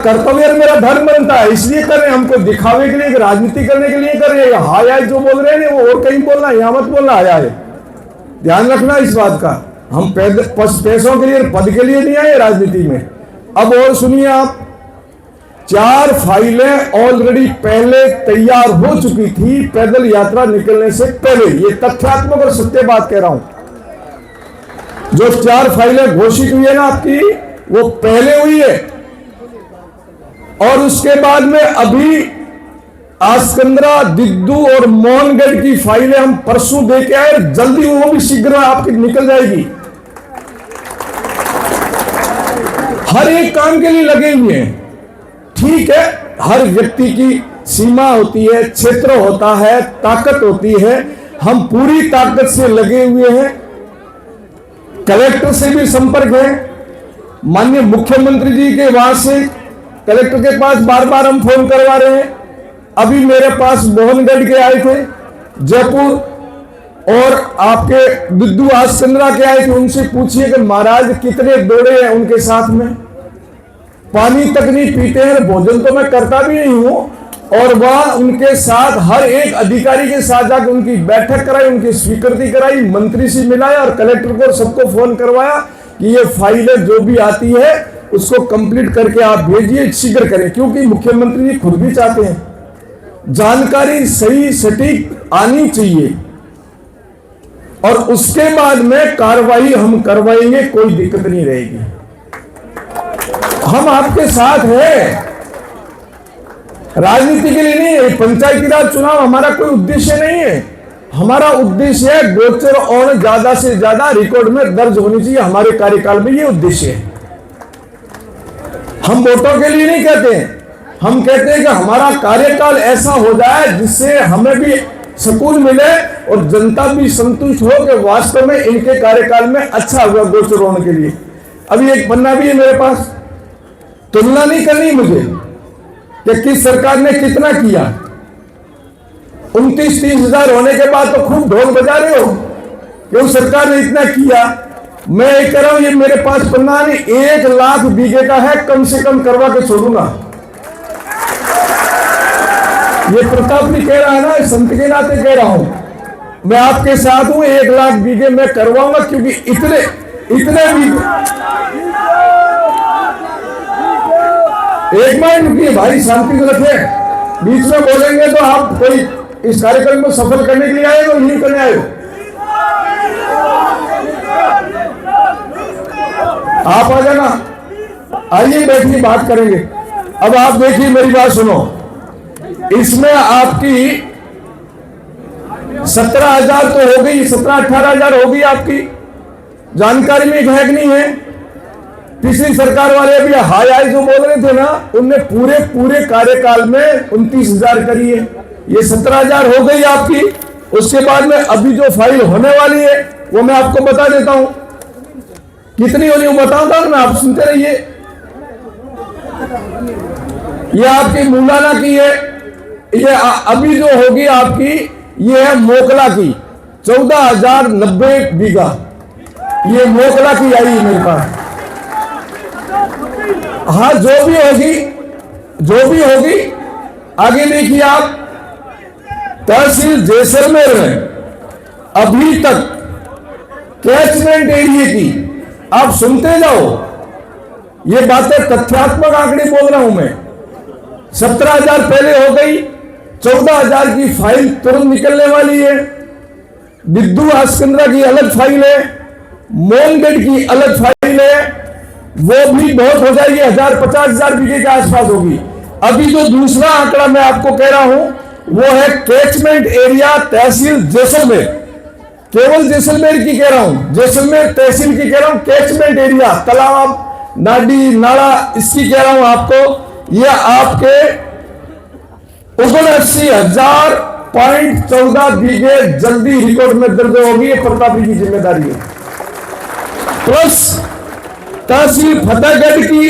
कर्तव्य मेरा धर्म बनता है, इसलिए कर रहे हैं। हमको दिखावे के लिए, राजनीति करने के लिए कर रहे हैं। हाय हाय जो बोल रहे हैं वो और कहीं बोलना, यहाँ मत बोलना हाय हाय। ध्यान रखना इस बात का। हम पैसों के लिए, पद के लिए नहीं आए राजनीति में। अब और सुनिए आप, 4 फाइलें ऑलरेडी पहले तैयार हो चुकी थी पैदल यात्रा निकलने से पहले। ये तथ्यात्मक और सत्य बात कह रहा हूं। जो 4 फाइलें घोषित हुई है ना आपकी, वो पहले हुई है। और उसके बाद में अभी आसकंद्रा, दिद्दू और मोहनगढ़ की फाइलें हम परसों दे के आए। जल्दी वो भी शीघ्र आपकी निकल जाएगी। हर एक काम के लिए लगे हुए हैं। ठीक है, हर व्यक्ति की सीमा होती है, क्षेत्र होता है, ताकत होती है। हम पूरी ताकत से लगे हुए हैं। कलेक्टर से भी संपर्क है, माननीय मुख्यमंत्री जी के वहां से कलेक्टर के पास बार बार हम फोन करवा रहे हैं। अभी मेरे पास मोहनगढ़ के आए थे, जयपुर, और आपके दिद्दू आसकंद्रा के आए थे। उनसे पूछिए कि महाराज कितने दौड़े हैं उनके साथ में, पानी तक नहीं पीते हैं, भोजन तो मैं करता भी नहीं हूं। और वह उनके साथ हर एक अधिकारी के साथ जाकर उनकी बैठक कराई, उनकी स्वीकृति कराई, मंत्री से मिलाया और कलेक्टर को सबको फोन करवाया कि ये फाइलें जो भी आती है उसको कंप्लीट करके आप भेजिए, शीघ्र करें। क्योंकि मुख्यमंत्री जी खुद भी चाहते हैं जानकारी सही सटीक आनी चाहिए, और उसके बाद में कार्रवाई हम करवाएंगे, कोई दिक्कत नहीं रहेगी। हम आपके साथ हैं, राजनीति के लिए नहीं है। पंचायती राज चुनाव हमारा कोई उद्देश्य नहीं है। हमारा उद्देश्य है गोचर और ज्यादा से ज्यादा रिकॉर्ड में दर्ज होनी चाहिए हमारे कार्यकाल में, ये उद्देश्य है। हम वोटों के लिए नहीं कहते हैं, हम कहते हैं कि हमारा कार्यकाल ऐसा हो जाए जिससे हमें भी सुकून मिले और जनता भी संतुष्ट हो कि वास्तव में इनके कार्यकाल में अच्छा हुआ गोचर होने के लिए। अभी एक पन्ना भी है मेरे पास, तुलना नहीं करनी मुझे कि किस सरकार ने कितना किया। 29-30 हजार होने के बाद तो खूब ढोल बजा रहे हो कि उस सरकार ने इतना किया। मैं ये कह रहा हूं, ये मेरे पास पन्ना नहीं, 1 लाख बीघे का है, कम से कम करवा के छोड़ूंगा। ये प्रताप भी कह रहा है ना, संत के नाते कह रहा हूं। मैं आपके साथ हूं, 1 लाख बीघे मैं करवाऊंगा, क्योंकि इतने बीघे। एक मिनट रुकिए भाई, शांति से रखें। बीच में बोलेंगे तो आप कोई इस कार्यक्रम को सफल करने के लिए आए हो, नहीं करने आए हो? आप आ जाना, आइए बैठिए, बात करेंगे। अब आप देखिए, मेरी बात सुनो। इसमें आपकी 17,000 तो हो गई, 17-18 हजार हो गई आपकी। जानकारी में एक है कि नहीं है? पिछली सरकार वाले अभी हाई हाई जो बोल रहे थे ना, उनने पूरे कार्यकाल में 29,000 करी है। ये 17,000 हो गई आपकी। उसके बाद में अभी जो फाइल होने वाली है वो मैं आपको बता देता हूं कितनी होनी, वो बताऊंगा ना, आप सुनते रहिए। ये आपकी मूलाना की है, ये अभी जो होगी आपकी, ये है मोकला की 14,090 बीघा। ये मोकला की आई है मेरे पास। हाँ, जो भी होगी आगे देखिए आप। तहसील जैसलमेर में अभी तक कैचमेंट एरिया की, आप सुनते जाओ, ये बातें तथ्यात्मक आंकड़े बोल रहा हूं मैं। 17,000 पहले हो गई, 14,000 की फाइल तुरंत निकलने वाली है। दिद्दू आसकंद्रा की अलग फाइल है, मोहनगढ़ की अलग फाइल है, वो भी बहुत हो जाएगी, 50,000 बीघे के आसपास होगी। अभी जो दूसरा आंकड़ा मैं आपको कह रहा हूं वो है कैचमेंट एरिया तहसील जैसलमेर। केवल जैसलमेर की कह रहा हूं, जैसलमेर तहसील की कह रहा हूं। कैचमेंट एरिया तालाब, नाडी, नाला, इसकी कह रहा हूं आपको। ये आपके 79,000.14 बीघे जल्दी रिकॉर्ड में दर्ज होगी। ये प्रताप की जिम्मेदारी है। प्लस तहसील फतेहगढ़ की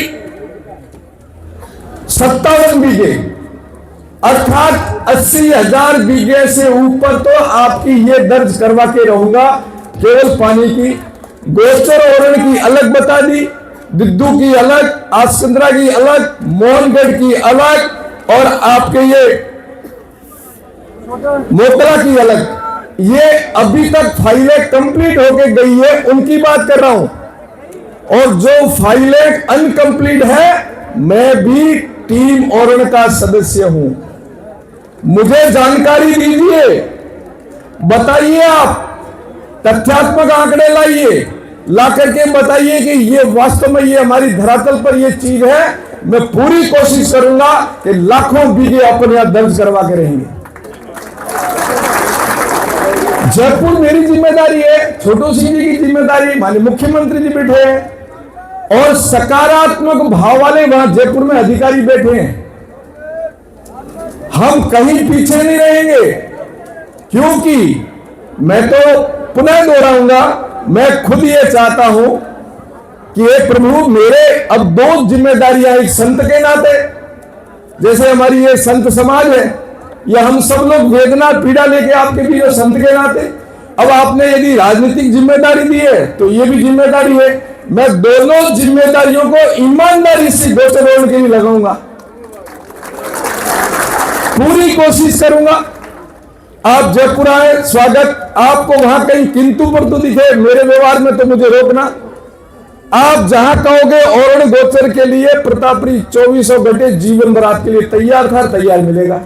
57 बीघे, अर्थात 80,000 बीघे से ऊपर तो आपकी ये दर्ज करवा के रहूंगा। केवल पानी की गोचर ओरण की अलग बता दी, दिद्दू की अलग, आसकंद्रा की अलग, मोहनगढ़ की अलग और आपके ये मोकला की अलग। ये अभी तक फाइलें कंप्लीट होके गई है, उनकी बात कर रहा हूं। और जो फाइलें अनकंप्लीट है, मैं भी टीम ओरण का सदस्य हूं। मुझे जानकारी दीजिए, बताइए, आप तथ्यात्मक आंकड़े लाइए, ला करके बताइए कि ये वास्तव में ये हमारी धरातल पर ये चीज है। मैं पूरी कोशिश करूंगा कि लाखों बीघे अपने यहां दर्ज करवा के रहेंगे। जयपुर मेरी जिम्मेदारी है, छोटू सिंह जी की जिम्मेदारी, माननीय मुख्यमंत्री जी बैठे हैं और सकारात्मक भाव वाले वहां जयपुर में अधिकारी बैठे हैं। हम कहीं पीछे नहीं रहेंगे, क्योंकि मैं तो पुनः दोहराऊंगा, मैं खुद ये चाहता हूं कि हे प्रभु, मेरे अब दो जिम्मेदारियां, एक संत के नाते, जैसे हमारी ये संत समाज है, या हम सब लोग वेदना पीड़ा लेके आपके बीच संत के नाते, अब आपने यदि राजनीतिक जिम्मेदारी दी है तो ये भी जिम्मेदारी है। मैं दोनों जिम्मेदारियों को ईमानदारी से गोचर ओरण के लिए लगाऊंगा, पूरी कोशिश करूंगा। आप जयपुर आए, स्वागत। आपको वहां कहीं किंतु परंतु दिखे मेरे व्यवहार में तो मुझे रोकना। आप जहां कहोगे ओरण गोचर के लिए प्रतापरी 2400 घंटे जीवन भर आपके लिए तैयार था, तैयार मिलेगा।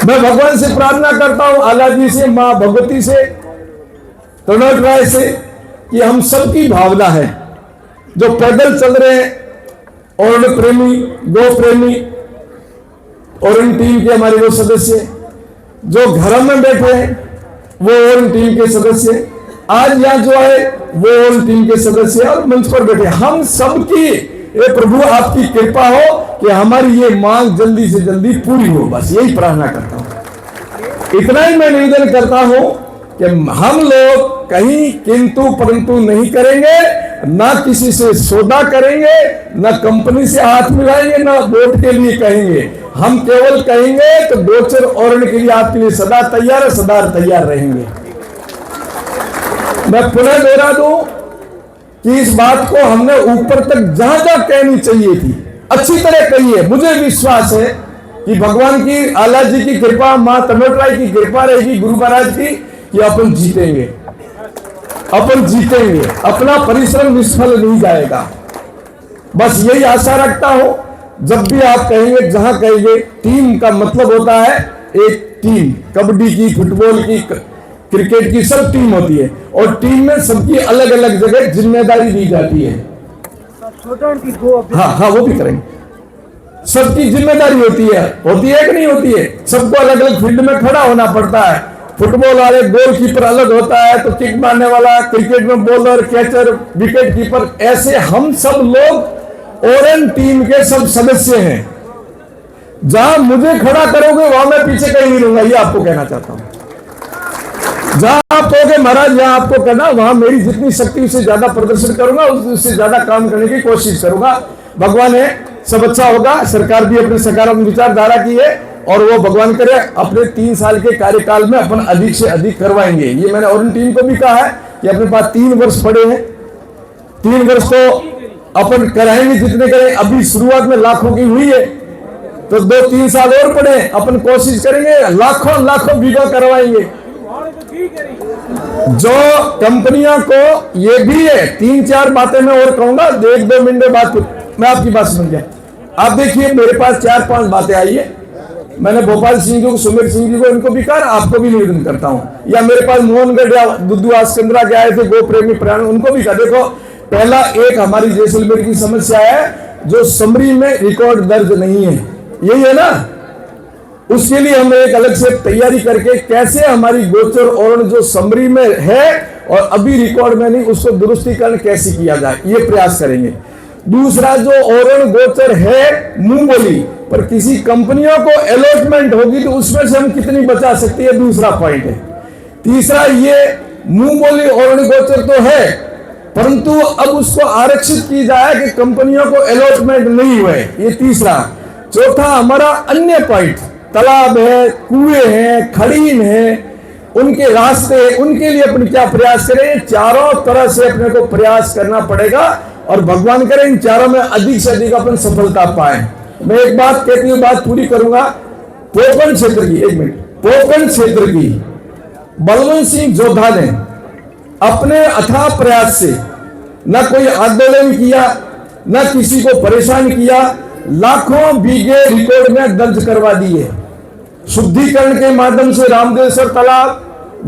मैं भगवान से प्रार्थना करता हूं, आला जी से, मां भगवती से, तनोट राय से, कि हम सबकी भावना है जो पैदल चल रहे हैं, ओरण प्रेमी, गौ प्रेमी, ओरण टीम के हमारे वो सदस्य, जो घरों में बैठे हैं वो ओरण टीम के सदस्य, आज यहां जो आए वो ओरण टीम के सदस्य और मंच पर बैठे, हम सबकी ये प्रभु आपकी कृपा हो कि हमारी ये मांग जल्दी से जल्दी पूरी हो, बस यही प्रार्थना करता हूं। इतना ही मैं निवेदन करता हूं कि हम लोग कहीं किंतु परंतु नहीं करेंगे, ना किसी से सौदा करेंगे, ना कंपनी से हाथ मिलाएंगे, ना वोट के लिए कहेंगे। हम केवल कहेंगे तो गोचर ओरण के लिए आपके लिए सदा तैयार है, सदा तैयार रहेंगे। मैं पुनः दोहरा दूं कि इस बात को हमने ऊपर तक जहां जहां कहनी चाहिए थी अच्छी तरह कही है। मुझे विश्वास है कि भगवान की, आला जी की कृपा, मां तनोट राय की कृपा रहेगी, गुरु महाराज की, कि अपन जीतेंगे, अपन जीतेंगे, अपना परिश्रम निष्फल नहीं जाएगा। बस यही आशा रखता हूं। जब भी आप कहेंगे, जहां कहेंगे, टीम का मतलब होता है एक टीम, कबड्डी की, फुटबॉल की, क्रिकेट की, सब टीम होती है और टीम में सबकी अलग अलग जगह जिम्मेदारी दी जाती है। हाँ हाँ, वो भी करेंगे। सबकी जिम्मेदारी होती है कि नहीं होती है? सबको अलग अलग फील्ड में खड़ा होना पड़ता है। फुटबॉल वाले गोलकीपर अलग होता है, तो किक मारने वाला, क्रिकेट में बॉलर, कैचर, विकेट कीपर, ऐसे हम सब लोग ओरण टीम के सब सदस्य हैं। जहां मुझे खड़ा करोगे वहां मैं पीछे कहीं नहीं रहूंगा, ये आपको कहना चाहता हूं। जहां आप कहोगे महाराज यहां आपको करना, वहां मेरी जितनी शक्ति उससे ज्यादा प्रदर्शन करूंगा, उससे ज्यादा काम करने की कोशिश करूंगा। भगवान है, सब अच्छा होगा। सरकार भी अपने सकारात्मक विचारधारा की है और वो भगवान करे अपने 3 साल के कार्यकाल में अपन अधिक से अधिक करवाएंगे। ये मैंने ओरण टीम को भी कहा है कि अपने पास 3 वर्ष पड़े हैं, 3 वर्ष तो अपन कराएंगे जितने करें। अभी शुरुआत में लाखों की हुई है, तो 2-3 साल और पड़े, अपन कोशिश करेंगे, लाखों लाखों बीघा करवाएंगे। जो कंपनियों को ये भी है, 3-4 बातें मैं और कहूंगा, 1-2 मिनट बात मैं आपकी बात समझ गया। आप देखिए, मेरे पास 4-5 बातें आई है। मैंने भोपाल सिंह जी को, सुमेर सिंह जी को, इनको भी कहा, आपको भी निवेदन करता हूं। या मेरे पास मोहनगढ़ या दुद्दू आसकंद्रा के आए थे, गो प्रेमी प्राण, उनको भी कहा। देखो, पहला एक हमारी जैसलमेर की समस्या है, जो समरी में रिकॉर्ड दर्ज नहीं है, यही है ना। उसके लिए हम एक अलग से तैयारी करके कैसे हमारी गोचर ओरण जो समरी में है और अभी रिकॉर्ड में नहीं, उसको दुरुस्तीकरण कैसे किया जाए, ये प्रयास करेंगे। दूसरा, जो ओरण गोचर है मुंह बोली पर किसी कंपनियों को अलॉटमेंट होगी तो उसमें से हम कितनी बचा सकते हैं, दूसरा पॉइंट है। तीसरा, ये मुंह बोली ओरण गोचर तो है, परंतु अब उसको आरक्षित की जाए कि कंपनियों को अलॉटमेंट नहीं हुए, ये तीसरा। चौथा, हमारा अन्य पॉइंट, तालाब है, कुएं हैं, खड़ीन है, उनके रास्ते, उनके लिए अपन क्या प्रयास करें। चारों तरह से अपने को प्रयास करना पड़ेगा और भगवान करे इन चारों में अधिक से अधिक अपन सफलता पाए। मैं एक बात कहती हूँ, बात पूरी करूंगा। पोकरण क्षेत्र की, एक मिनट, पोकरण क्षेत्र की बलवंत सिंह जोधा ने अपने अथाह प्रयास से न कोई आंदोलन किया, न किसी को परेशान किया, लाखों बीघे रिकॉर्ड में दर्ज करवा दिए। शुद्धिकरण के माध्यम से रामदेवसर तालाब,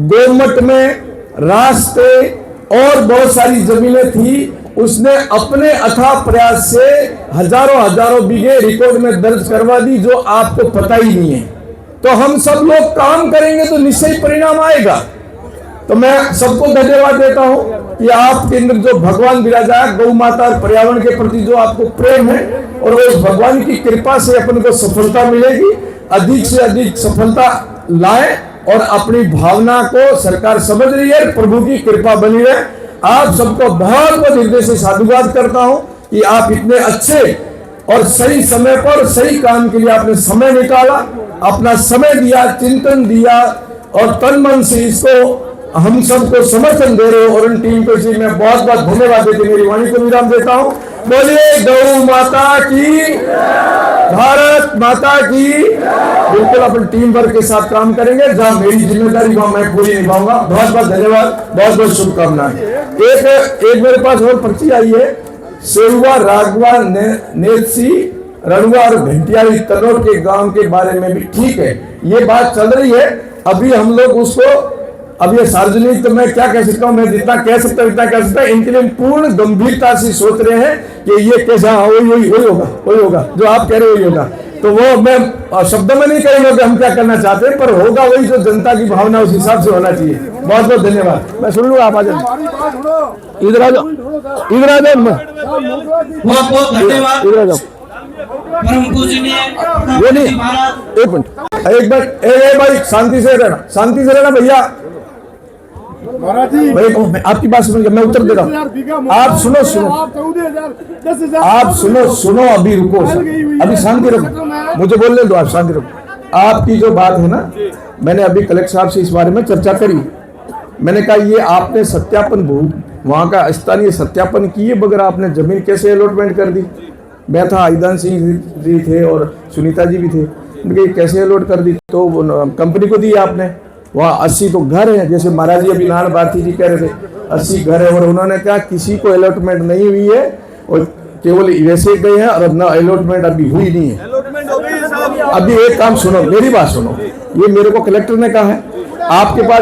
गोमट में रास्ते और बहुत सारी जमीनें थी, उसने अपने अथाह प्रयास से हजारों बीघे रिकॉर्ड में दर्ज करवा दी, जो आपको पता ही नहीं है। तो हम सब लोग काम करेंगे तो निश्चय परिणाम आएगा। तो मैं सबको धन्यवाद देता हूं कि आपके अंदर जो भगवान विराजा है, गौ माता और पर्यावरण के प्रति जो आपको प्रेम है, और वो भगवान की कृपा से अपन को सफलता मिलेगी। अधिक से अधिक सफलता लाए और अपनी भावना को सरकार समझ रही है, प्रभु की कृपा बनी रहे। आप सबको बहुत बहुत हृदय से साधुवाद करता हूं कि आप इतने अच्छे और सही समय पर सही काम के लिए आपने समय निकाला, अपना समय दिया, चिंतन दिया और तन मन से इसको हम सबको समर्थन दे रहे हो। और उन टीम को इसलिए मैं बहुत बहुत धन्यवाद देकर मेरी वाणी को विराम देता हूं। बोलिए गौ माता की, भारत माता की। बिल्कुल अपन टीम वर्क के साथ काम करेंगे, जहां मेरी जिम्मेदारी वहां मैं पूरी निभाऊंगा। बहुत बहुत धन्यवाद, बहुत बहुत शुभकामनाएं। एक मेरे पास और पर्ची आई है, सेवा राघवा नेतसी रणवा और घंटियाली तनोर के गांव के बारे में भी। ठीक है, ये बात चल रही है, अभी हम लोग उसको, अब ये सार्वजनिक तो मैं क्या कह सकता हूँ, मैं जितना कह सकता हूँ इतना कह सकता हूँ। इनके लिए पूर्ण गंभीरता से सोच रहे हैं कि ये कैसा वही होगा जो आप कह रहे हो, वही होगा। तो वो मैं शब्दों में नहीं कहेंगे कि हम क्या करना चाहते हैं, पर होगा वही जो जनता की भावना उस हिसाब से होना चाहिए। बहुत बहुत धन्यवाद। मैं सुन लूंगा, आप आ जाओ, इधर आ जाओ, इधर आ जाओ, बहुत बहुत धन्यवाद। इधर आ जाओ। परम पूजनीय ये नहीं, एक मिनट, एक मिनट, भाई शांति से रहना, शांति से रहना भैया। भाई आपकी बात सुनो, मैं उत्तर दे रहा हूँ। आप सुनो, आप सुनो, अभी रुको, अभी शांति रखो, मुझे बोलने दो, आप शांति रखो। आपकी जो बात है ना, मैंने अभी कलेक्टर साहब से इस बारे में चर्चा करी। मैंने कहा ये आपने सत्यापन, वहाँ का स्थानीय सत्यापन किए बगैर आपने जमीन कैसे अलॉटमेंट कर दी। मैं था, आईदान सिंह जी थे और सुनीता जी भी थे, उनके कैसे अलॉट कर दी। तो कंपनी को दी आपने, वहाँ 80 तो घर हैं, जैसे महाराज जी अभी नारायण भारती जी कह रहे थे 80 घर है, और उन्होंने कहा किसी को अलॉटमेंट नहीं हुई है और केवल वैसे गए हैं, और न अलॉटमेंट अभी हुई नहीं है। अभी एक काम सुनो, मेरी बात सुनो, ये मेरे को कलेक्टर ने कहा है, आपके पास